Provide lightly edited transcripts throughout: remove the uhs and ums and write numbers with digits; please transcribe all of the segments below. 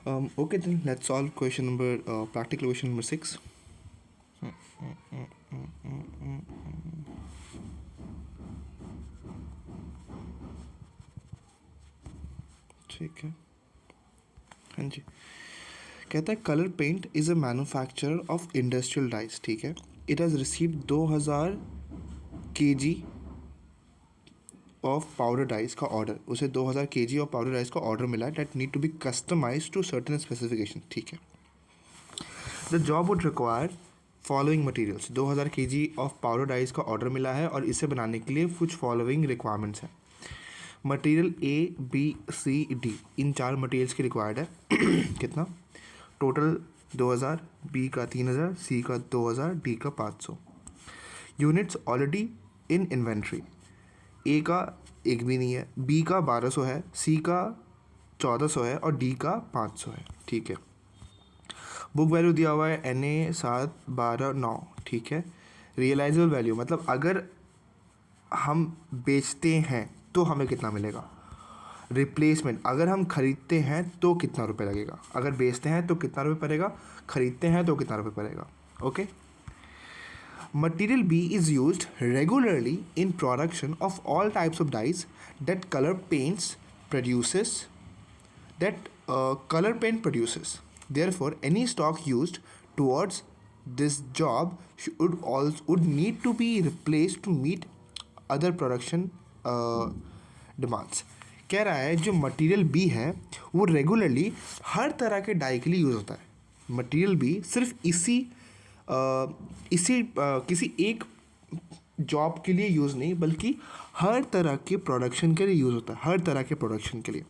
Okay, then let's solve practical question number 6. ठीक है, हाँ जी। कहता है colour paint is a manufacturer of industrial dyes. ठीक है, it has received 2000 kg of powder dyes का ऑर्डर। उसे 2000 kg ऑफ पाउडर डाइज का ऑर्डर मिला है that need to be customize to certain specification. ठीक है, the job would require following materials. 2000 kg of powder dyes का order मिला है और इसे बनाने के लिए कुछ फॉलोइंग रिक्वायरमेंट्स हैं। Material A, B, C, D, in 4 materials की रिक्वायर्ड है। कितना टोटल? 2000, B का 3000, C का 2000, D का 500। Units already in inventory. A का एक भी नहीं है, B का 1200 है, C का 1400 है और D का 500 है। ठीक है, बुक वैल्यू दिया हुआ है NA 7, 12, 9। ठीक है, रियलाइजेबल वैल्यू मतलब अगर हम बेचते हैं तो हमें कितना मिलेगा। रिप्लेसमेंट अगर हम खरीदते हैं तो कितना रुपए लगेगा। अगर बेचते हैं तो कितना रुपए पड़ेगा, खरीदते हैं तो कितना रुपए पड़ेगा। Okay, material B is used regularly in production of all types of dyes that color paint produces. Therefore, any stock used towards this job would need to be replaced to meet other production demands. कह रहा है जो material B है वो regularly हर तरह के die के लिए यूज़ होता है। मटेरियल बी सिर्फ किसी एक जॉब के लिए यूज़ नहीं बल्कि हर तरह के प्रोडक्शन के लिए यूज़ होता है, हर तरह के प्रोडक्शन के लिए।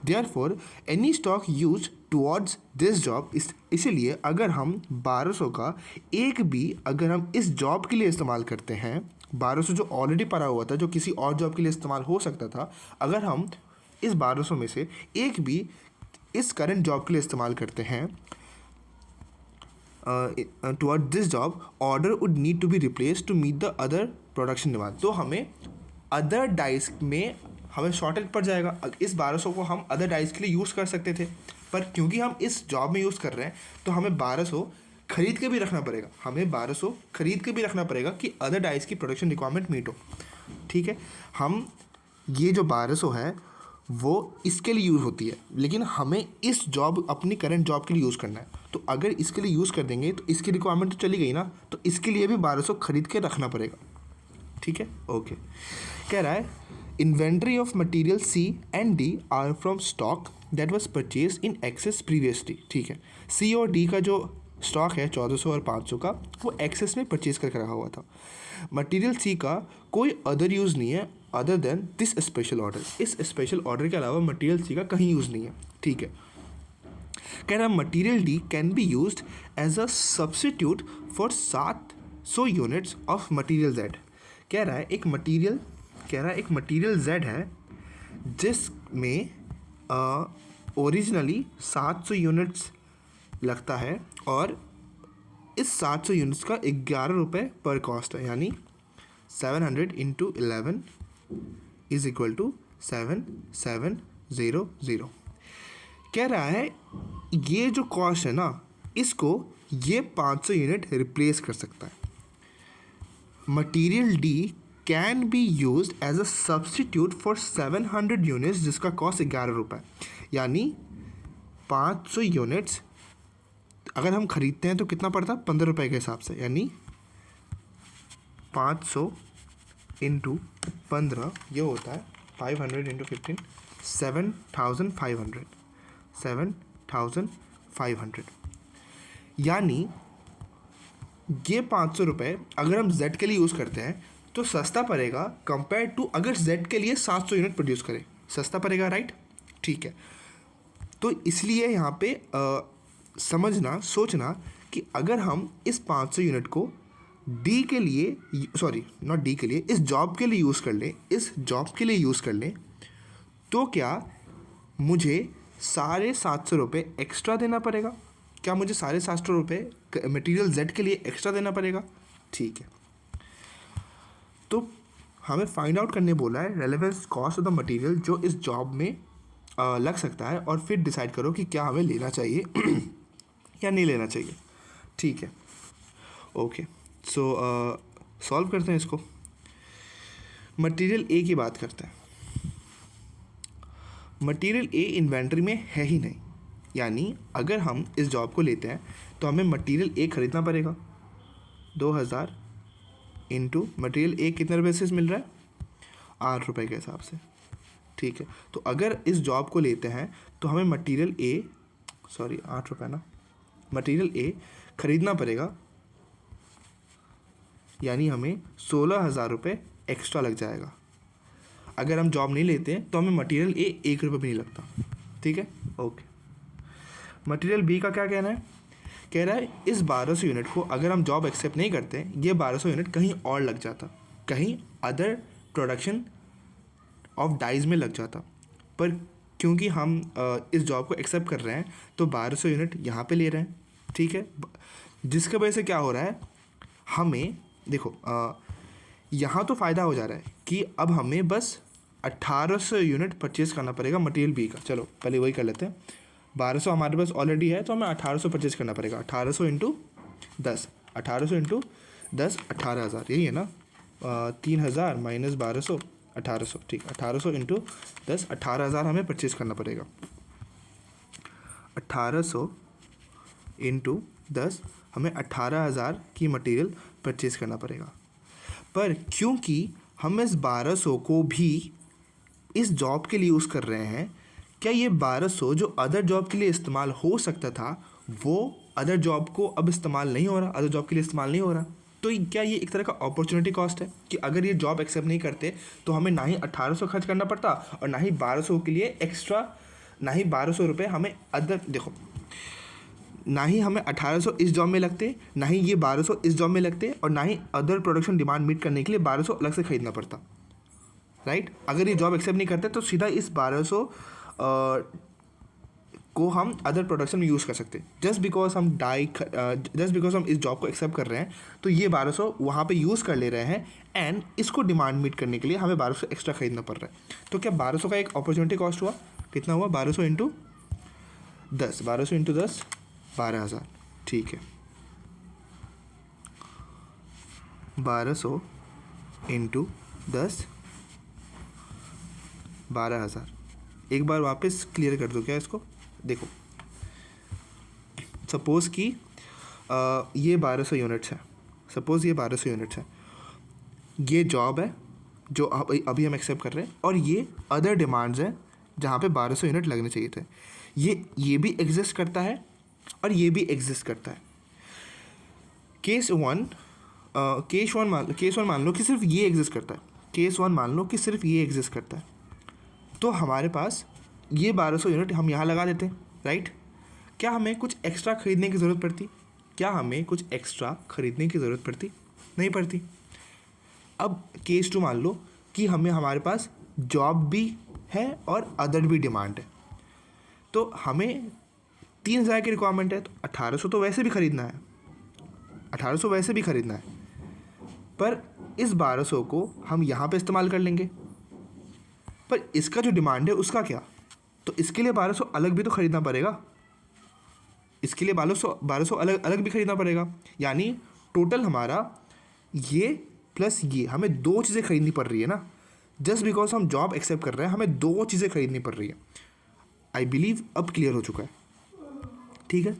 Therefore any stock use towards this job, इसीलिए अगर हम 1200 का एक भी अगर हम इस जॉब के लिए इस्तेमाल करते हैं, 1200 जो ऑलरेडी पड़ा हुआ था जो किसी और जॉब के लिए इस्तेमाल हो सकता था, अगर हम इस 1200 में से एक भी इस करंट जॉब के लिए इस्तेमाल करते हैं toward this job, order would need to be replace to meet the other production demand. तो हमें अदर डाइस में हमें शॉर्टेज पड़ जाएगा। इस 1200 को हम अदर डाइस के लिए यूज़ कर सकते थे, पर क्योंकि हम इस जॉब में यूज़ कर रहे हैं तो हमें 1200 खरीद के भी रखना पड़ेगा। हमें 1200 खरीद के भी रखना पड़ेगा कि अदर डाइस की प्रोडक्शन रिक्वायरमेंट मीट हो। ठीक है, हम ये जो 1200 है वो इसके लिए यूज़ होती है, लेकिन हमें इस जॉब अपनी करंट जॉब के लिए यूज़ करना है। तो अगर इसके लिए यूज़ कर देंगे तो इसकी रिक्वायरमेंट तो चली गई ना, तो इसके लिए भी 1200 खरीद के रखना पड़ेगा। ठीक है, ओके। कह रहा है inventory of material C and D are from stock that was purchase in excess previously. ठीक है, C और D का जो स्टॉक है 1400 और 500 का, वो एक्सेस में परचेज करके रखा हुआ था। मटेरियल C का कोई अदर यूज़ नहीं है other than this special order. इस स्पेशल ऑर्डर के अलावा मटेरियल C का कहीं यूज़ नहीं है। ठीक है, कह रहा है material D can be used as a substitute for 700 units of material Z। कह रहा है एक मटेरियल Z है जिसमें ओरिजिनली 700 यूनिट्स लगता है और इस 700 यूनिट्स का 11 रुपये पर कॉस्ट है, यानी 700 × 11 इज इक्वल टू 7700। कह रहा है ये जो कॉस्ट है ना, इसको ये 500 यूनिट रिप्लेस कर सकता है। Material D can be use as a substitute for 700 units जिसका कॉस्ट 11 रुपये, यानी 500 यूनिट्स अगर हम खरीदते हैं तो कितना पड़ता है 15 रुपये के हिसाब से, यानी 500 × 15 ये होता है 500 × 15 7,500। यानी ये 500 रुपये अगर हम Z के लिए यूज़ करते हैं तो सस्ता पड़ेगा कंपेयर टू अगर Z के लिए 700 यूनिट प्रोड्यूस करें, सस्ता पड़ेगा, राइट। ठीक है, तो इसलिए यहाँ पे समझना सोचना कि अगर हम इस 500 यूनिट को D के लिए नॉट D के लिए, इस जॉब के लिए यूज़ कर लें तो क्या मुझे 750 रुपये एक्स्ट्रा देना पड़ेगा? क्या मुझे 750 रुपये मटेरियल Z के लिए एक्स्ट्रा देना पड़ेगा? ठीक है, तो हमें फाइंड आउट करने बोला है relevance cost of the material जो इस जॉब में लग सकता है, और फिर डिसाइड करो कि क्या हमें लेना चाहिए या नहीं लेना चाहिए। ठीक है, ओके। सो सॉल्व करते हैं इसको। मटेरियल ए की बात करते हैं। मटेरियल ए इन्वेंट्री में है ही नहीं, यानी अगर हम इस जॉब को लेते हैं तो हमें मटेरियल ए खरीदना पड़ेगा। 2000 इंटू मटेरियल ए कितने रुपये से मिल रहा है? 8 रुपये के हिसाब से। ठीक है, तो अगर इस जॉब को लेते हैं तो हमें मटेरियल ए, सॉरी 8 रुपये ना, मटेरियल ए खरीदना पड़ेगा, यानी हमें 16,000 रुपये एक्स्ट्रा लग जाएगा। अगर हम जॉब नहीं लेते हैं तो हमें मटेरियल ए 1 रुपये भी नहीं लगता। ठीक है, ओके। मटेरियल बी का क्या कहना है? कह रहा है इस 1200 यूनिट को अगर हम जॉब एक्सेप्ट नहीं करते, ये 1200 यूनिट कहीं और लग जाता, कहीं अदर प्रोडक्शन ऑफ डाइज में लग जाता, पर क्योंकि हम इस जॉब को एक्सेप्ट कर रहे हैं तो 1200 यूनिट यहाँ पे ले रहे हैं। ठीक है, जिसके वजह से क्या हो रहा है, हमें देखो यहाँ तो फ़ायदा हो जा रहा है कि अब हमें बस 1800 यूनिट परचेज़ करना पड़ेगा मटेरियल बी का। चलो पहले वही कर लेते हैं। 1200 हमारे पास ऑलरेडी है तो हमें 1800 परचेज़ करना पड़ेगा। 1800 इंटू 10, 1800 इंटू 10 18,000, यही है ना। 3,000 माइनस 1200 1800, ठीक। 1800 इंटू 10 18,000 हमें परचेज़ करना पड़ेगा। 1800 इंटू 10 हमें 18,000 की मटेरियल परचेज़ करना पड़ेगा। पर क्योंकि हम इस 1200 को भी इस जॉब के लिए यूज़ कर रहे हैं, क्या ये 1200 जो अदर जॉब के लिए इस्तेमाल हो सकता था वो अदर जॉब को अब इस्तेमाल नहीं हो रहा, अदर जॉब के लिए इस्तेमाल नहीं हो रहा? तो क्या ये एक तरह का अपॉर्चुनिटी कॉस्ट है कि अगर ये जॉब एक्सेप्ट नहीं करते तो हमें ना ही 1800 खर्च करना पड़ता और ना ही 1200 के लिए एक्स्ट्रा, ना ही 1200 रुपये हमें अदर, देखो, ना ही हमें 1800 इस जॉब में लगते, ना ही ये 1200 इस जॉब में लगते, और ना ही अदर प्रोडक्शन डिमांड मीट करने के लिए 1200 अलग से खरीदना पड़ता, राइट। अगर ये जॉब एक्सेप्ट नहीं करते तो सीधा इस 1200 को हम अदर प्रोडक्शन में यूज़ कर सकते। जस्ट बिकॉज हम इस जॉब को एक्सेप्ट कर रहे हैं तो ये 1200 वहाँ पे यूज़ कर ले रहे हैं, एंड इसको डिमांड मीट करने के लिए हमें 1200 एक्स्ट्रा खरीदना पड़ रहा है। तो क्या 1200 का एक अपॉर्चुनिटी कॉस्ट हुआ? कितना हुआ? 1200 इंटू 10, 1200 इंटू 10 12,000, ठीक है। 1200 इंटू 10 12,000। एक बार वापस क्लियर कर दो क्या इसको? देखो, सपोज़ कि ये 1200 यूनिट्स है, सपोज़ ये 1200 यूनिट्स है, ये जॉब है जो अभी हम एक्सेप्ट कर रहे हैं, और ये अदर डिमांड्स हैं जहाँ पे 1200 यूनिट लगने चाहिए थे। ये भी एग्जिस्ट करता है और ये भी एग्जिस्ट करता है। केस वन मान लो कि सिर्फ ये एग्जिस्ट करता है। केस वन मान लो कि सिर्फ ये एग्जिस्ट करता है, तो हमारे पास ये 1200 यूनिट हम यहाँ लगा देते हैं, राइट। क्या हमें कुछ एक्स्ट्रा ख़रीदने की ज़रूरत पड़ती? क्या हमें कुछ एक्स्ट्रा ख़रीदने की ज़रूरत पड़ती? नहीं पड़ती। अब केस टू मान लो कि हमारे पास जॉब भी है और अदर भी डिमांड है, तो हमें 3,000 की रिक्वायरमेंट है, तो 1800 तो वैसे भी ख़रीदना है, 1800 वैसे भी ख़रीदना है, पर इस 1200 को हम यहाँ पे इस्तेमाल कर लेंगे। पर इसका जो डिमांड है उसका क्या? तो इसके लिए 1200 अलग भी तो ख़रीदना पड़ेगा, इसके लिए 1200 अलग भी ख़रीदना पड़ेगा। यानी टोटल हमारा ये प्लस ये, हमें दो चीज़ें ख़रीदनी पड़ रही है ना। जस्ट बिकॉज हम जॉब एक्सेप्ट कर रहे हैं, हमें दो चीज़ें ख़रीदनी पड़ रही है। आई बिलीव अब क्लियर हो चुका है, ठीक है।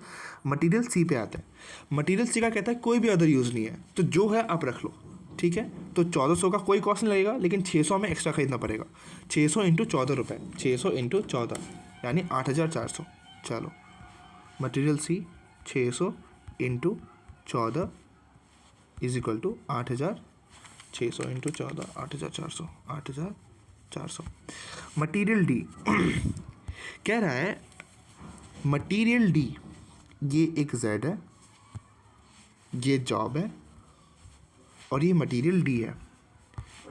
मटेरियल सी पे आता है। मटेरियल सी का कहता है कोई भी अदर यूज़ नहीं है, तो जो है आप रख लो, ठीक है। तो 1400 का कोई कॉस्ट नहीं लगेगा, लेकिन 600 में एक्स्ट्रा खरीदना पड़ेगा। 600 इंटू 14 रुपये, 600 इंटू 14 यानी 8,400। चलो, material C 600 into 14 is equal to 8,000। 600 into 14 8,400, 8,400। Material D कह रहा है, मटेरियल डी ये एक जेड है, ये जॉब है, और ये मटेरियल डी है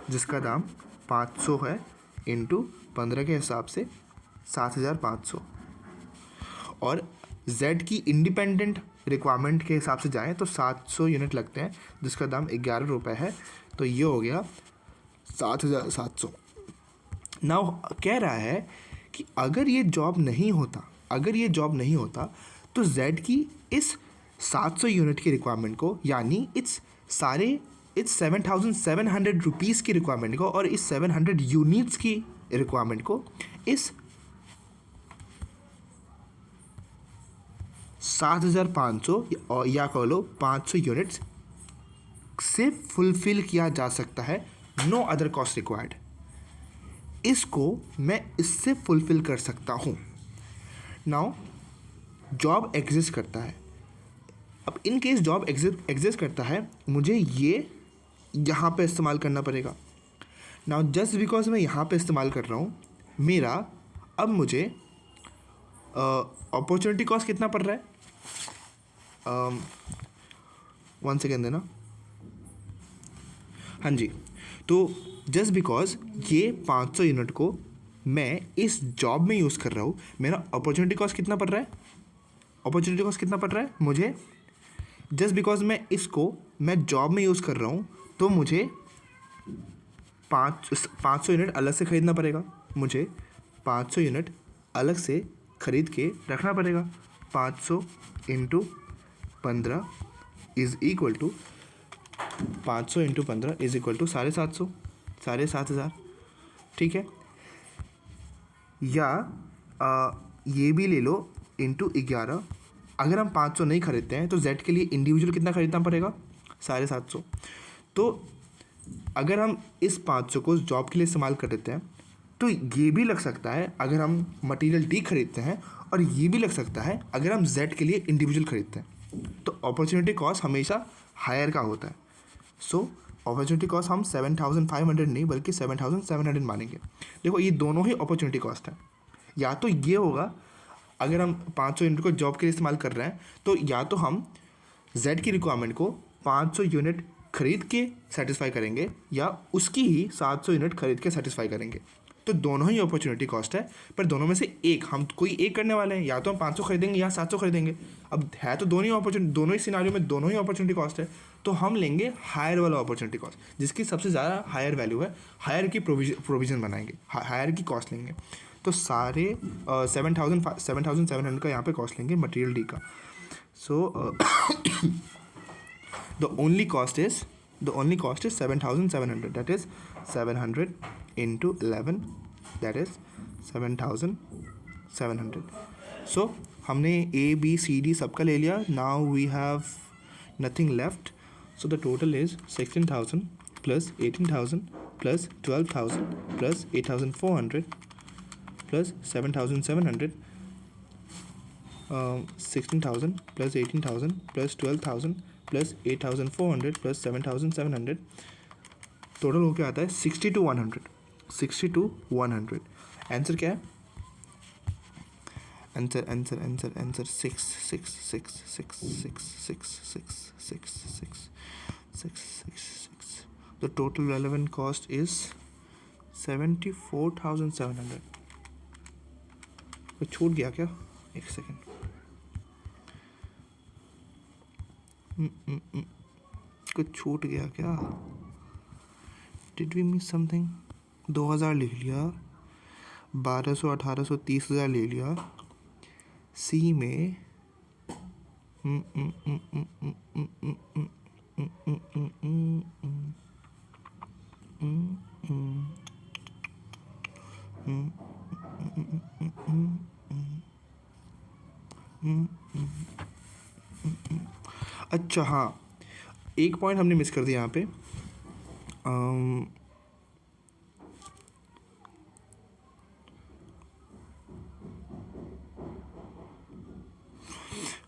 जिसका दाम 500 है, इंटू 15 के हिसाब से 7,500। और जेड की इंडिपेंडेंट रिक्वायरमेंट के हिसाब से जाएं तो 700 यूनिट लगते हैं जिसका दाम 11 रुपये है, तो ये हो गया 7,700। नाउ कह रहा है कि अगर ये जॉब नहीं होता तो Z की इस 700 यूनिट की रिक्वायरमेंट को, यानी इस 7,700 रुपीज़ की रिक्वायरमेंट को और इस 700 यूनिट्स की रिक्वायरमेंट को इस 7,500 या कह लो 500 यूनिट्स से फुलफिल किया जा सकता है, नो अदर कॉस्ट रिक्वायर्ड। इसको मैं इससे फुलफिल कर सकता हूँ। नाउ जॉब एग्जिस्ट करता है। अब इन केस जॉब एग्जिस्ट करता है, मुझे ये यहाँ पे इस्तेमाल करना पड़ेगा। नाउ जस्ट बिकॉज मैं यहाँ पे इस्तेमाल कर रहा हूँ, मेरा अब मुझे अपॉर्चुनिटी कॉस्ट कितना पड़ रहा है, 1 सेकेंड देना। हाँ जी, तो जस्ट बिकॉज ये 500 यूनिट को मैं इस जॉब में यूज़ कर रहा हूँ, मेरा अपॉर्चुनिटी कॉस्ट कितना पड़ रहा है मुझे, जस्ट बिकॉज मैं जॉब में यूज़ कर रहा हूँ, तो मुझे 500 यूनिट अलग से ख़रीदना पड़ेगा। मुझे 500 यूनिट अलग से ख़रीद के रखना पड़ेगा। 500 इंटू 15 इज़ इक्वल टू 7,500 ठीक है। या ये भी ले लो इंटू 11। अगर हम 500 नहीं खरीदते हैं तो Z के लिए इंडिविजुअल कितना खरीदना पड़ेगा, 750। तो अगर हम इस 500 को जॉब के लिए इस्तेमाल कर देते हैं तो ये भी लग सकता है अगर हम मटेरियल D खरीदते हैं, और ये भी लग सकता है अगर हम Z के लिए इंडिविजुअल खरीदते हैं। तो अपॉर्चुनिटी कॉस्ट हमेशा हायर का होता है। सो अपॉर्चुनिटी कॉस्ट हम 7,500 नहीं बल्कि 7,700 मानेंगे। देखो ये दोनों ही अपॉर्चुनिटी कॉस्ट है। या तो ये होगा, अगर हम 500 यूनिट को जॉब के लिए इस्तेमाल कर रहे हैं तो या तो हम Z की रिक्वायरमेंट को 500 यूनिट खरीद के सेटिस्फाई करेंगे या उसकी ही 700 यूनिट खरीद के सेटिस्फाई करेंगे। तो दोनों ही अपॉर्चुनिटी कॉस्ट है, पर दोनों में से एक हम कोई एक करने वाले हैं। या तो हम 500 खरीदेंगे या 700 खरीदेंगे। अब है तो दोनों ही सिनारियो में दोनों ही अपॉर्चुनिटी कॉस्ट है, तो हम लेंगे हायर वाला अपॉर्चुनिटी कॉस्ट जिसकी सबसे ज़्यादा हायर वैल्यू है। हायर की प्रोविज़न बनाएंगे, हायर की कॉस्ट लेंगे। तो सारे 7,700 का यहाँ पे कॉस्ट लेंगे मटेरियल D का। सो the only cost is 7,700, that is 700 into 11, that is 7,700. So हमने A B C D सबका ले लिया. Now we have nothing left. So the total is 16,000 plus 18,000 plus 12,000 plus 8,400 plus 7,700. 16,000 plus 18,000 plus 12,000 plus 8,400 plus 7,700, total होके आता है 60,100. Answer क्या है? Answer 6. The total relevant cost is 74,700. छूट गया क्या? एक सेकेंड. कुछ छूट गया क्या? Did we miss something? 2,000 लिख लिया, 1,200, 1,800, 30,000 ले लिया. सी में अच्छा हाँ, एक पॉइंट हमने मिस कर दिया यहाँ पे.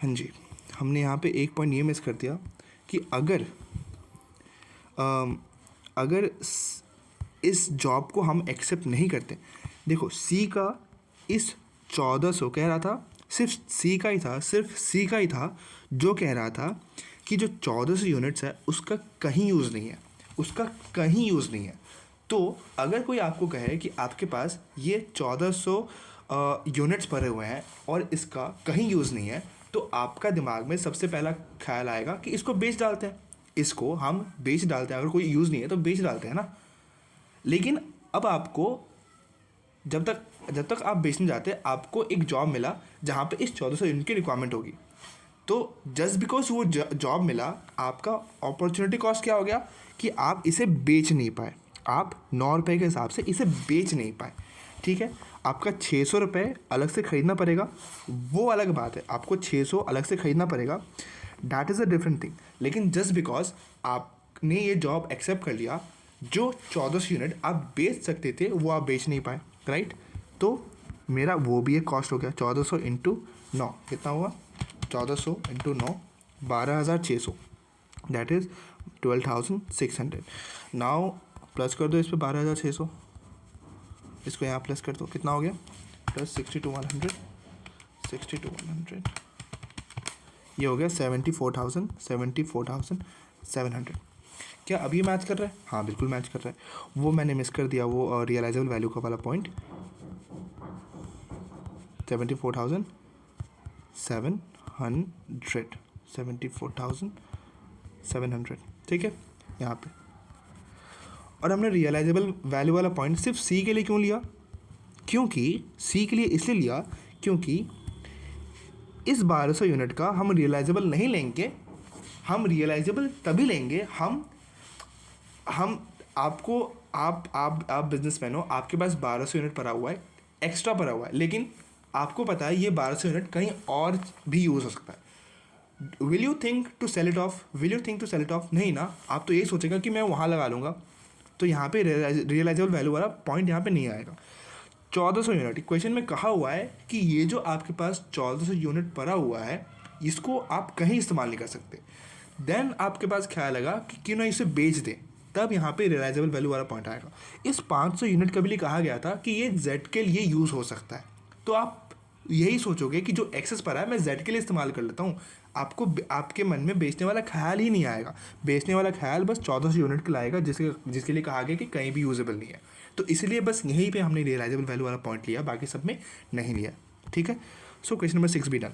हाँ जी, हमने यहाँ पे एक पॉइंट ये मिस कर दिया कि अगर इस जॉब को हम एक्सेप्ट नहीं करते. देखो सी का इस 1,400 कह रहा था, सिर्फ सी का ही था जो कह रहा था कि जो 1,400 यूनिट्स है उसका कहीं यूज़ नहीं है. तो अगर कोई आपको कहे कि आपके पास ये 1,400 यूनिट्स भरे हुए हैं और इसका कहीं यूज़ नहीं है, तो आपका दिमाग में सबसे पहला ख्याल आएगा कि इसको बेच डालते हैं. इसको हम बेच डालते हैं, अगर कोई यूज़ नहीं है तो बेच डालते हैं ना. लेकिन अब आपको जब तक जब तक आप बेचने जाते हैं आपको एक जॉब मिला जहाँ पे इस 1400 यूनिट की रिक्वायरमेंट होगी, तो जस्ट बिकॉज वो जॉब मिला, आपका अपॉर्चुनिटी कॉस्ट क्या हो गया कि आप इसे बेच नहीं पाए, आप 9 रुपये के हिसाब से इसे बेच नहीं पाए, ठीक है। आपका 600 रुपये अलग से ख़रीदना पड़ेगा, वो अलग बात है, आपको 600 अलग से ख़रीदना पड़ेगा, that is a different thing. लेकिन जस्ट बिकॉज आपने ये जॉब एक्सेप्ट कर लिया, जो 1400 यूनिट आप बेच सकते थे वो आप बेच नहीं पाए, राइट। तो मेरा वो भी एक कॉस्ट हो गया, 1400 इंटू 9 कितना हुआ, 1400 into 9 12,600, that is 12,600। Now plus कर दो इस पर 12,600, इसको यहाँ प्लस कर दो, कितना हो गया, प्लस 62,100, 62,100, ये हो गया 74,700। क्या अभी मैच कर रहा है? हाँ बिल्कुल मैच कर रहा है। वो मैंने मिस कर दिया, वो रियलाइजेबल वैल्यू का वाला पॉइंट, 74,700, 74,700, ठीक है यहाँ पे। और हमने रियलाइजेबल वैल्यू वाला पॉइंट सिर्फ सी के लिए क्यों लिया? क्योंकि सी के लिए इसलिए लिया क्योंकि इस 1200 यूनिट का हम रियलाइजेबल नहीं लेंगे, हम रियलाइजेबल तभी लेंगे, हम आपको आप बिजनेसमैन हो, आपके पास 1200 यूनिट पड़ा हुआ है, एक्स्ट्रा पड़ा हुआ है, लेकिन आपको पता है ये 1200 यूनिट कहीं और भी यूज़ हो सकता है। Will you think to sell it off? नहीं ना, आप तो यही सोचेगा कि मैं वहाँ लगा लूँगा, तो यहाँ पे रियलाइजेबल वैल्यू वाला पॉइंट यहाँ पे नहीं आएगा। 1400 यूनिट क्वेश्चन में कहा हुआ है कि ये जो आपके पास 1400 यूनिट पड़ा हुआ है, इसको आप कहीं इस्तेमाल नहीं कर सकते, देन आपके पास ख्याल आएगा कि क्यों ना इसे बेच दें, तब यहाँ पे रियलाइजेबल वैल्यू वाला पॉइंट आएगा। इस 500 यूनिट का भी कहा गया था कि ये जेड के लिए यूज़ हो सकता है, तो आप यही सोचोगे कि जो एक्सेस पड़ा है मैं जेड के लिए इस्तेमाल कर लेता हूँ, आपको आपके मन में बेचने वाला ख्याल ही नहीं आएगा। बेचने वाला ख्याल बस 1400 यूनिट का लाएगा, जिसके लिए कहा गया कि कहीं भी यूजेबल नहीं है, तो इसलिए बस यहीं पे हमने रियलाइजेबल वैल्यू वाला पॉइंट लिया, बाकी सब में नहीं लिया, ठीक है। सो क्वेश्चन नंबर 6 भी डन।